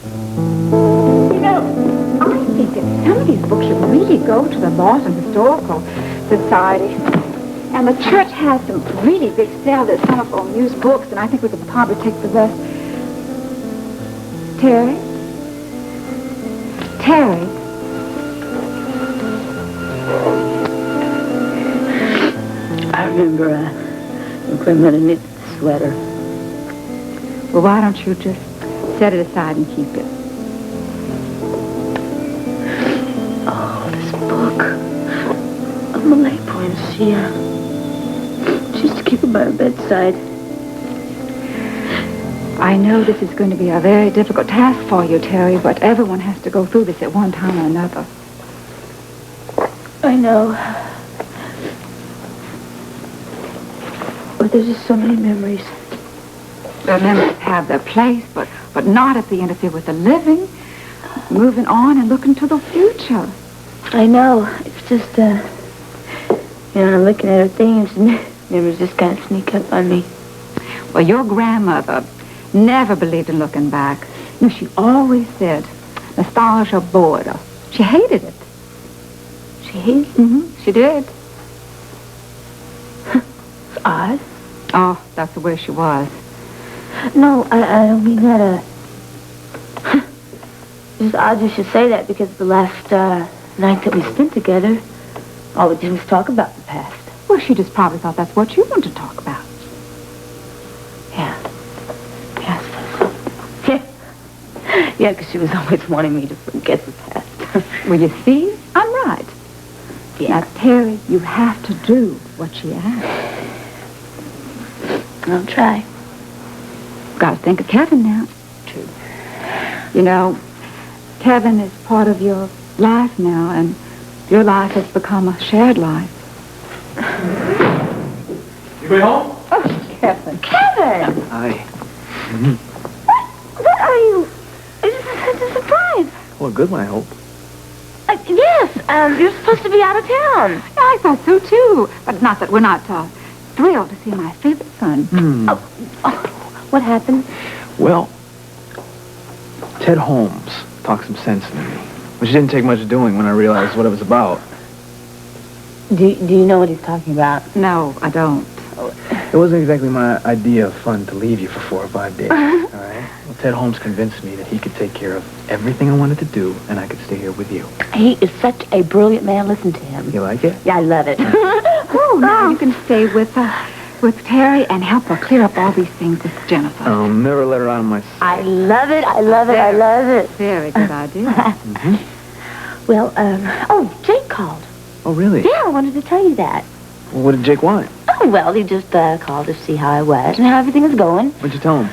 You know, I think that some of these books should really go to the Laurelton Historical Society. And the church has some really big sale. There's some of our used books, and I think we could probably take the rest. Terry? Terry? I remember when grandmother knit the sweater. Well, why don't you just set it aside and keep it? Oh, this book of Malay poems. She used to keep it by her bedside. I know this is going to be a very difficult task for you, Terry, but everyone has to go through this at one time or another. I know. But there's just so many memories. The memories have their place, but not if they interfere with the living, moving on and looking to the future. I know. It's just, I'm looking at her things and memories just kind of sneak up on me. Well, your grandmother never believed in looking back. You know, she always said nostalgia bored her. She hated it. She hated it? Mm-hmm. She did. It's odd. Oh, that's the way she was. No, I don't mean that. It's odd you should say that because the last night that we spent together, all we did was talk about the past. Well, she just probably thought that's what you wanted to talk about. Yeah. Yes. Yeah. Yeah, because she was always wanting me to forget the past. Well, you see, I'm right. Yeah. Now, Terry, you have to do what she asks. I'll try. Got to think of Kevin now. True. You know, Kevin is part of your life now, and your life has become a shared life. You going home? Oh, Kevin. Kevin! Hi. What are you? This is such a surprise. Well, a good one, I hope. Yes, you're supposed to be out of town. Yeah, I thought so, too. But not that we're not thrilled to see my favorite son. Oh, what happened? Well, Ted Holmes talked some sense into me, which didn't take much doing when I realized what it was about. Do you know what he's talking about? No, I don't. It wasn't exactly my idea of fun to leave you for 4 or 5 days, all right? Well, Ted Holmes convinced me that he could take care of everything I wanted to do, and I could stay here with you. He is such a brilliant man. Listen to him. You like it? Yeah, I love it. Oh, now you can stay with Terry and help her clear up all these things with Jennifer. I'll never let her out of my sight. I love it. I love it. I love it. Very good idea. Mm-hmm. Well, Jake called. Oh, really? Yeah, I wanted to tell you that. Well, what did Jake want? Oh, well, he just called to see how I was and how everything was going. What'd you tell him?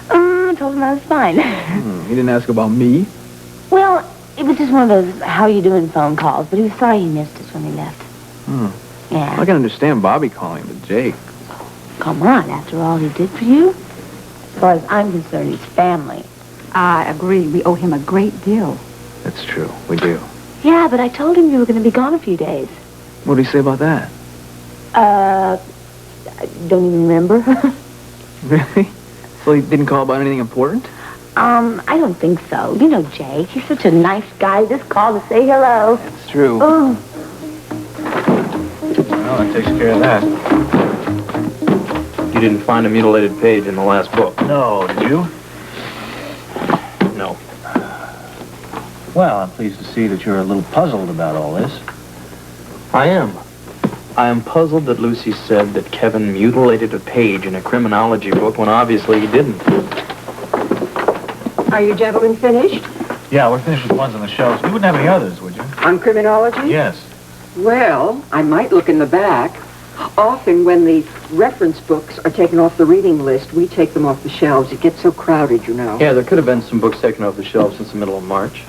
I told him I was fine. He didn't ask about me? Well, it was just one of those how you doing phone calls, but he was sorry he missed us when he left. Yeah. I can understand Bobby calling, but Jake... Come on, after all he did for you. As far as I'm concerned, he's family. I agree. We owe him a great deal. That's true. We do. Yeah, but I told him you were going to be gone a few days. What did he say about that? I don't even remember. Really? So he didn't call about anything important? I don't think so. You know Jake. He's such a nice guy. He just called to say hello. That's true. Oh. Well, that takes care of that. You didn't find a mutilated page in the last book? No, did you? No. Well, I'm pleased to see that you're a little puzzled about all this. I am. I am puzzled that Lucy said that Kevin mutilated a page in a criminology book when obviously he didn't. Are you gentlemen finished? Yeah, we're finished with the ones on the shelves. You wouldn't have any others, would you? On criminology? Yes. Well, I might look in the back. Often when the reference books are taken off the reading list, we take them off the shelves. It gets so crowded, you know. Yeah, there could have been some books taken off the shelves since the middle of March.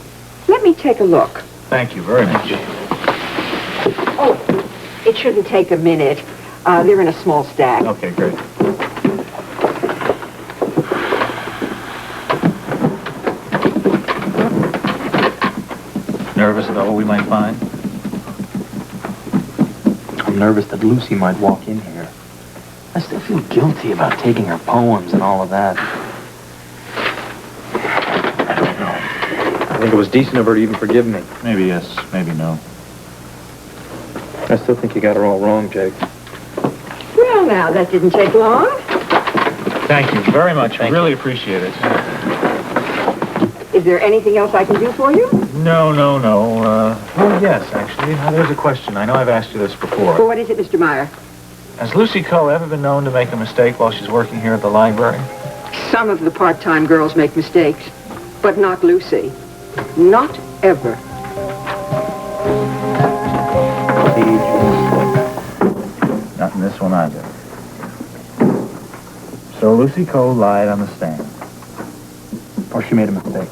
Let me take a look. Thank you very much. Oh, it shouldn't take a minute. They're in a small stack. Okay, great. Nervous about what we might find? I'm nervous that Lucy might walk in here. I still feel guilty about taking her poems and all of that. I don't know. think it was decent of her to even forgive me. Maybe yes, maybe no. I still think you got her all wrong, Jake. Well, now, that didn't take long. Thank you very much. I really appreciate it. Is there anything else I can do for you? No. Well, yes, actually. Now, there's a question. I know I've asked you this before. Well, what is it, Mr. Meyer? Has Lucy Coe ever been known to make a mistake while she's working here at the library? Some of the part-time girls make mistakes, but not Lucy. Not ever. Not in this one either. So Lucy Coe lied on the stand. Or she made a mistake.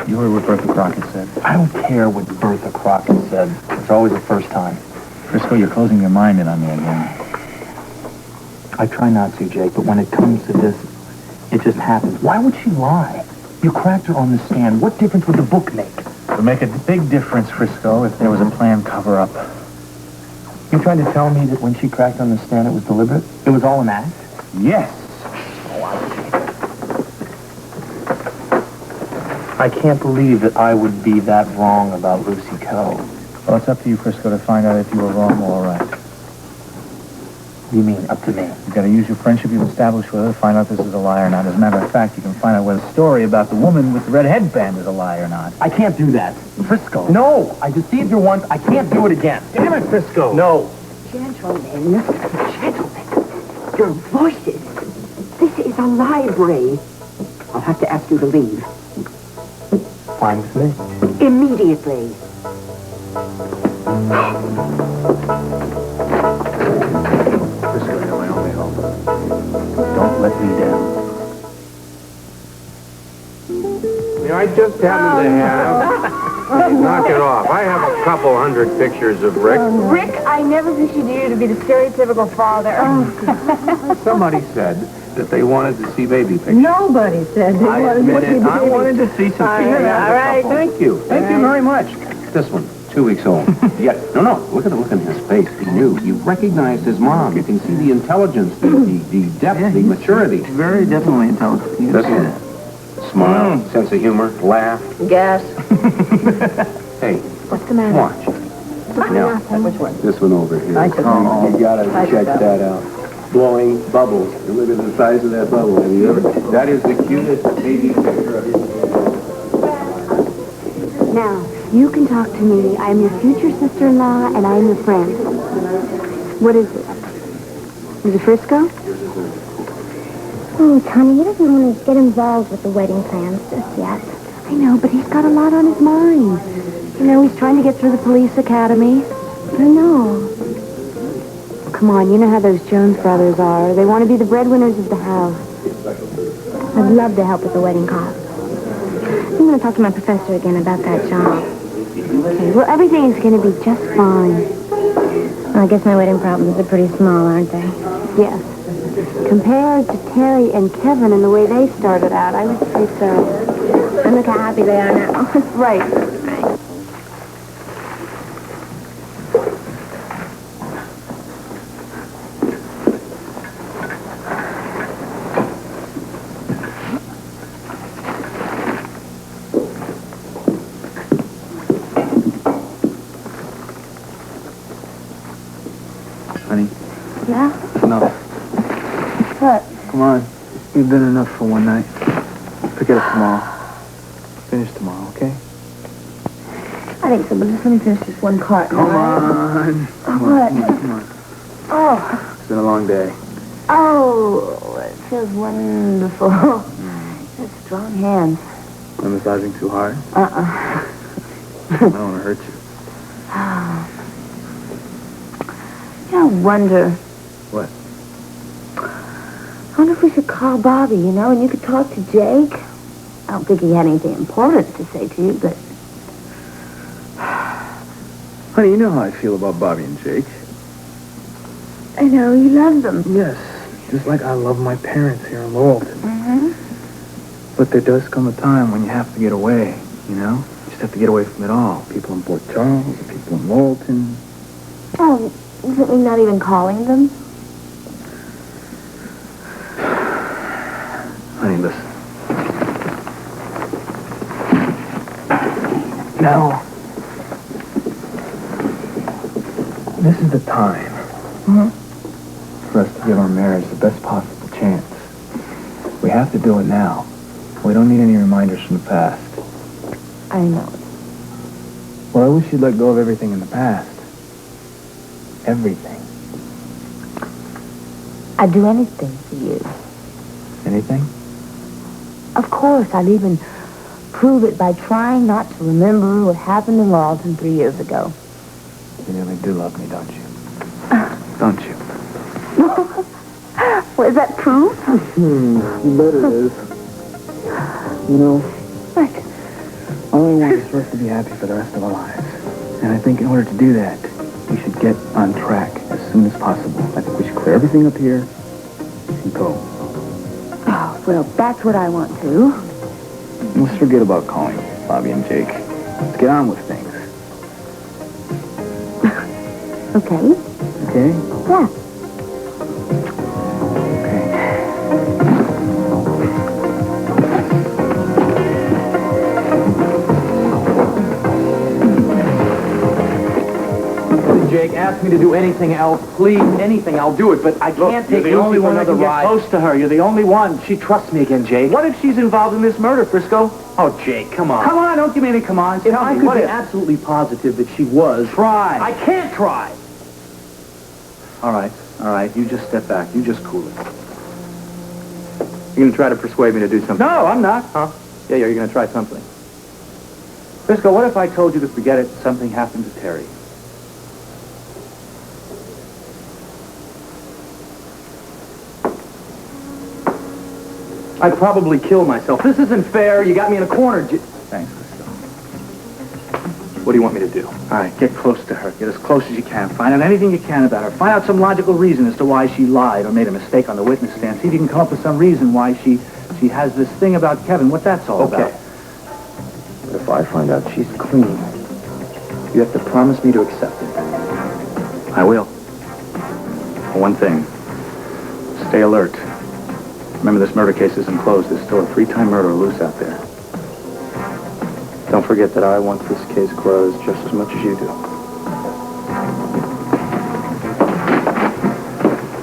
You heard what Bertha Crockett said. I don't care what Bertha Crockett said. It's always the first time. Frisco, you're closing your mind in on me again. I try not to, Jake, but when it comes to this, it just happens. Why would she lie? You cracked her on the stand. What difference would the book make? It would make a big difference, Frisco, if there was a planned cover-up. You trying to tell me that when she cracked on the stand, it was deliberate? It was all an act? Yes. I can't believe that I would be that wrong about Lucy Coe. Well, it's up to you, Frisco, to find out if you were wrong or all right. You mean up to me? You've got to use your friendship you've established with her to find out if this is a lie or not. As a matter of fact, you can find out whether the story about the woman with the red headband is a lie or not. I can't do that. Frisco. No! I deceived her once. I can't do it again. Damn it, Frisco. No. Gentlemen, gentlemen, your voices. This is a library. I'll have to ask you to leave. Fine with me. Immediately. Frisco, you're my only hope. Don't let me down. Yeah, I just happen to have... Knock it off. I have a couple hundred pictures of Rick. Rick, I never pictured you to be the stereotypical father. Somebody said that they wanted to see baby pictures. Nobody said they I admit it. I wanted to see some pictures. All right. Thank you. Thank you very much. This one, 2 weeks old. Yeah. No. Look at the look in his face. He knew. You recognized his mom. You can see the intelligence, the depth, the maturity. Very definitely intelligent. This one. Smile, sense of humor, laugh. Gas. Hey, What's the matter? watch. Now, Which one? this one over here. I took You gotta check that out. Blowing bubbles. Look at the size of that bubble. Have you ever? That is the cutest baby picture of your... Now, you can talk to me. I am your future sister-in-law, and I am your friend. What is it? Is it Frisco? Oh, Tommy, he doesn't want to get involved with the wedding plans just yet. I know, but he's got a lot on his mind. You know, he's trying to get through the police academy. I know. Come on, you know how those Jones brothers are. They want to be the breadwinners of the house. I'd love to help with the wedding costs. I'm going to talk to my professor again about that job. Okay, well, everything is going to be just fine. Well, I guess my wedding problems are pretty small, aren't they? Yes. Compared to Terry and Kevin and the way they started out, I would say so. And look how happy they are now. Right. Honey, Yeah? enough. What? Come on. You've been enough for one night. Pick it up tomorrow. Finish tomorrow, okay? I think so, but just let me finish this one part. Come on. What? Come on. Oh. It's been a long day. Oh, it feels wonderful. That's strong hands. I'm massaging too hard. Uh-uh. I don't want to hurt you. I wonder. What? I wonder if we should call Bobby, you know, and you could talk to Jake. I don't think he had anything important to say to you, but... Honey, you know how I feel about Bobby and Jake. I know, you love them. Yes, just like I love my parents here in Laurelton. Mm-hmm. But there does come a time when you have to get away, you know? You just have to get away from it all. People in Port Charles, people in Laurelton. Oh, isn't he not even calling them? Honey, listen. Now, this is the time for us to give our marriage the best possible chance. We have to do it now. We don't need any reminders from the past. I know. Well, I wish you'd let go of everything in the past. Everything. I'd do anything for you. Anything? Of course, I'd even prove it by trying not to remember what happened in Laurelton 3 years ago. You really do love me, don't you? Don't you? Well, is that proof? You bet it is. You know, What? all I want is for us to be happy for the rest of our lives. And I think in order to do that, we should get on track as soon as possible. I think we should clear everything up here and go. Oh, well, that's what I want to. Let's forget about calling Bobby and Jake. Let's get on with things. Okay. Okay? Yeah. Jake, ask me to do anything else, please, anything, I'll do it, but I can't take You're the only one that can get ride. close to her. You're the only one. She trusts me again, Jake. What if she's involved in this murder, Frisco? Oh, Jake, come on. Come on, don't give me any come on. If Tell I me, could what be if? absolutely positive that she was... Try. I can't try. All right. You just step back. You just cool it. You're going to try to persuade me to do something? No, I'm not. Huh? Yeah, you're going to try something. Frisco, what if I told you to forget it, something happened to Terry? I'd probably kill myself. This isn't fair. You got me in a corner. Thanks, Frisco. What do you want me to do? All right, get close to her. Get as close as you can. Find out anything you can about her. Find out some logical reason as to why she lied or made a mistake on the witness stand. See if you can come up with some reason why she has this thing about Kevin. What that's all about. Okay. But if I find out she's clean, you have to promise me to accept it. I will. For one thing, stay alert. Remember, this murder case isn't closed. There's still a 3-time murderer loose out there. Don't forget that I want this case closed just as much as you do.